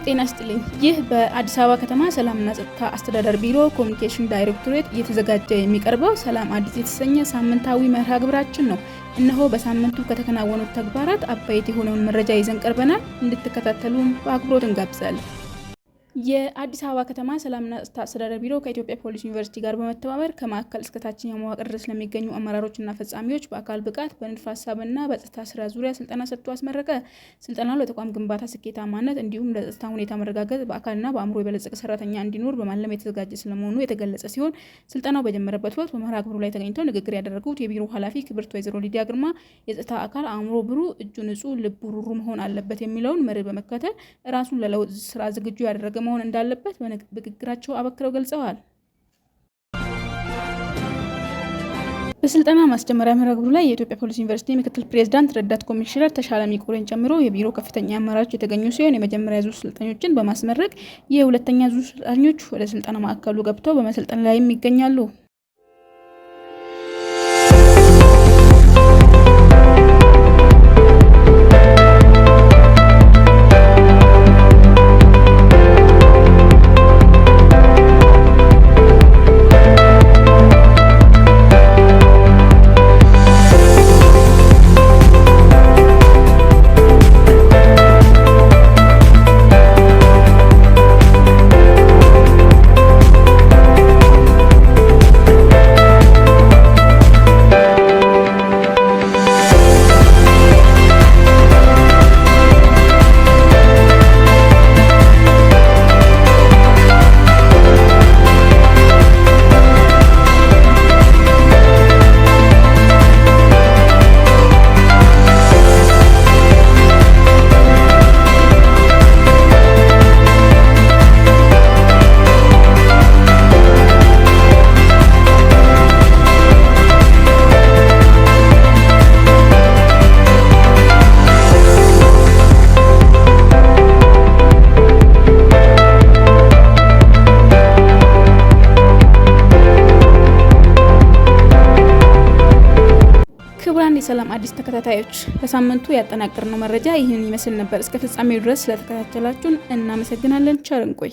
ሰላም ጤና ይስጥልኝ። ይህ በአዲስ አበባ ከተማ ሰላምና ጸጥታ አስተዳደር ቢሮ ኮሚኒኬሽን ዳይሬክቶሬት እየተዘጋጀ የሚቀርበው ሰላም አዲስ የተሰኘ ሳምንታዊ መርሃ ግብራችን ነው። እነሆ በሳምንቱ ከተከናወኑት ተግባራት አበይት የሆነውን መረጃ ይዘን ቀርበናል። እንድትከታተሉን በአክብሮት እንጋብዛለን። የአዲስ አበባ ከተማ ሰላምና ጸጥታ አስተዳደር ቢሮ ከኢትዮጵያ ፖሊስ ዩኒቨርሲቲ ጋር በመተባበር ከማዕከል እስከ ታችኛው መዋቅር ድረስ ለሚገኙ አመራሮችና ፈጻሚዎች በአካል ብቃት በንድፈ ሀሳብና በጸጥታ ስራ ዙሪያ ስልጠና ሰጥቶ አስመረቀ። ስልጠናው ለተቋም ግንባታ ስኬታማነት እንዲሁም ለጸጥታ ሁኔታ መረጋገጥ በአካልና በአእምሮ የበለጸገ ሰራተኛ እንዲኖር በማለም የተዘጋጀ ስለመሆኑ የተገለጸ ሲሆን ስልጠናው በጀመረበት ወቅት በመርሃ ግብሩ ላይ ተገኝተው ንግግር ያደረጉት የቢሮ ኃላፊ ክብርት ወይዘሮ ሊዲያ ግርማ የጸጥታ አካል አእምሮ ብሩህ፣ እጁ ንጹህ፣ ልቡ ሩሩ መሆን አለበት የሚለውን መርህ በመከተል ራሱን ለለውጥ ስራ ዝግጁ ያደረገ መሆን እንዳለበት በንግግራቸው አበክረው ገልጸዋል። በስልጠና ማስጀመሪያ መርሃ ግብሩ ላይ የኢትዮጵያ ፖሊስ ዩኒቨርሲቲ ምክትል ፕሬዝዳንት ረዳት ኮሚሽነር ተሻለ ሚቆሬን ጨምሮ የቢሮ ከፍተኛ አመራሮች የተገኙ ሲሆን የመጀመሪያ ዙር ሰልጣኞችን በማስመረቅ የሁለተኛ ዙር ሰልጣኞች ወደ ስልጠና ማዕከሉ ገብተው በመሰልጠን ላይ ይገኛሉ። የሰላም አዲስ ተከታታዮች ለሳምንቱ ያጠናቀርነው መረጃ ይህንን ይመስል ነበር። እስከ ፍጻሜው ድረስ ስለተከታተላችሁን እናመሰግናለን። ቸር እንቆይ።